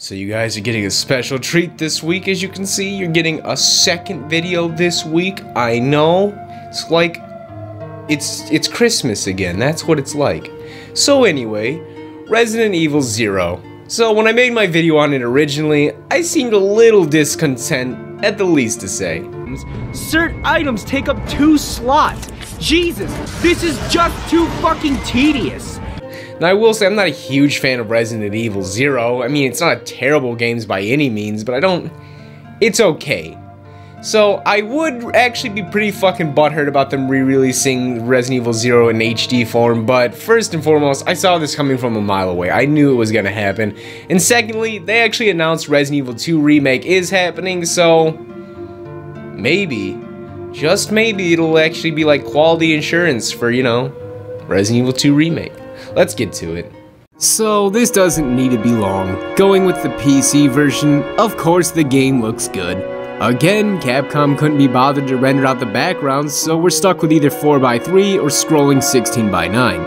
So you guys are getting a special treat this week. As you can see, you're getting a second video this week. I know, it's like, it's Christmas again, that's what it's like. So anyway, Resident Evil 0. So when I made my video on it originally, I seemed a little discontent, at the least to say. Certain items take up 2 slots. Jesus, this is just too fucking tedious. Now I will say I'm not a huge fan of Resident Evil 0. I mean, it's not a terrible game by any means, but it's okay. So I would actually be pretty fucking butthurt about them re-releasing Resident Evil 0 in HD form, but first and foremost, I saw this coming from a mile away. I knew it was gonna happen. And secondly, they actually announced Resident Evil 2 Remake is happening, so maybe, just maybe, it'll actually be like quality insurance for, you know, Resident Evil 2 Remake. Let's get to it. So this doesn't need to be long. Going with the PC version, of course the game looks good. Again, Capcom couldn't be bothered to render out the backgrounds, so we're stuck with either 4:3 or scrolling 16:9.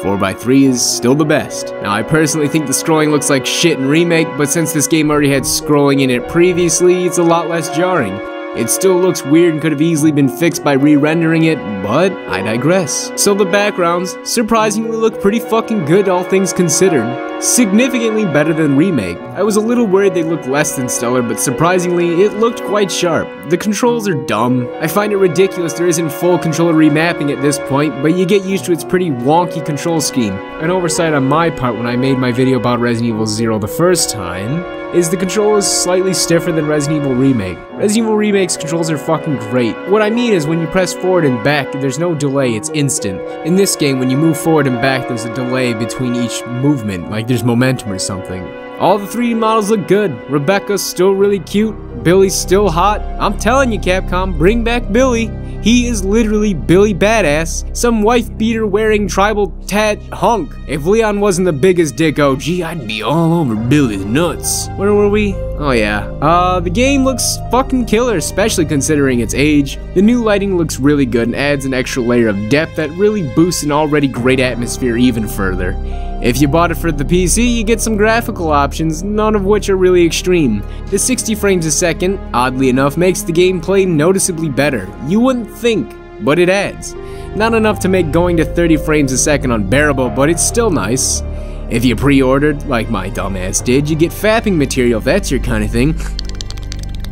4:3 is still the best. Now I personally think the scrolling looks like shit in Remake, but since this game already had scrolling in it previously, it's a lot less jarring. It still looks weird and could have easily been fixed by re-rendering it, but I digress. So the backgrounds surprisingly look pretty fucking good, all things considered. Significantly better than Remake. I was a little worried they looked less than stellar, but surprisingly, it looked quite sharp. The controls are dumb. I find it ridiculous there isn't full controller remapping at this point, but you get used to its pretty wonky control scheme. An oversight on my part when I made my video about Resident Evil 0 the first time is the control is slightly stiffer than Resident Evil Remake. Resident Evil Remake's controls are fucking great. What I mean is when you press forward and back, there's no delay, it's instant. In this game, when you move forward and back, there's a delay between each movement, like there's momentum or something. All the 3D models look good. Rebecca's still really cute. Billy's still hot. I'm telling you, Capcom, bring back Billy. He is literally Billy Badass, some wife-beater wearing tribal tat hunk. If Leon wasn't the biggest dick OG, I'd be all over Billy's nuts. Where were we? Oh yeah. The game looks fucking killer, especially considering its age. The new lighting looks really good and adds an extra layer of depth that really boosts an already great atmosphere even further. If you bought it for the PC, you get some graphical options, none of which are really extreme. The 60 frames a second, oddly enough, makes the gameplay noticeably better. You wouldn't think, but it adds. Not enough to make going to 30 frames a second unbearable, but it's still nice. If you pre-ordered, like my dumbass did, you get fapping material if that's your kind of thing.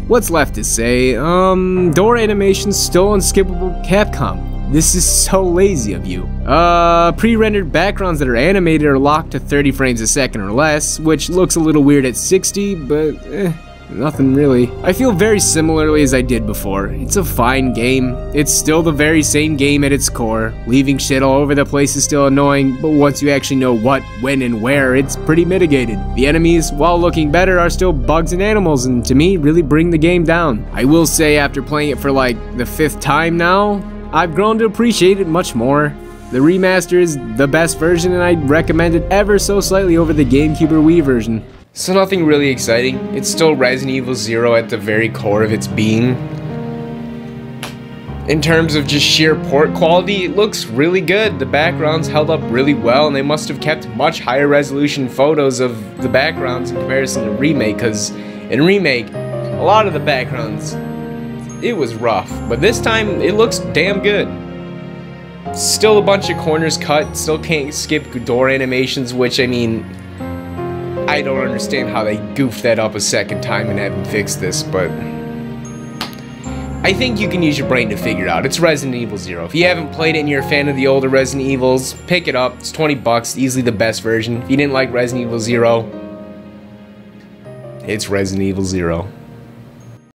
What's left to say? Door animation's still unskippable. Capcom. This is so lazy of you. Pre-rendered backgrounds that are animated are locked to 30 frames a second or less, which looks a little weird at 60, but nothing really. I feel very similarly as I did before. It's a fine game. It's still the very same game at its core. Leaving shit all over the place is still annoying, but once you actually know what, when, and where, it's pretty mitigated. The enemies, while looking better, are still bugs and animals, and to me, really bring the game down. I will say after playing it for like the 5th time now, I've grown to appreciate it much more. The remaster is the best version and I'd recommend it ever so slightly over the GameCube or Wii version. So nothing really exciting. It's still Resident Evil 0 at the very core of its being. In terms of just sheer port quality, it looks really good. The backgrounds held up really well and they must have kept much higher resolution photos of the backgrounds in comparison to Remake, because in Remake, a lot of the backgrounds, it was rough, but this time it looks damn good. Still a bunch of corners cut, still can't skip door animations, which I mean, I don't understand how they goofed that up a second time and haven't fixed this, but I think you can use your brain to figure it out. It's Resident Evil 0. If you haven't played it and you're a fan of the older Resident Evils, pick it up. It's 20 bucks, easily the best version. If you didn't like Resident Evil 0, it's Resident Evil 0.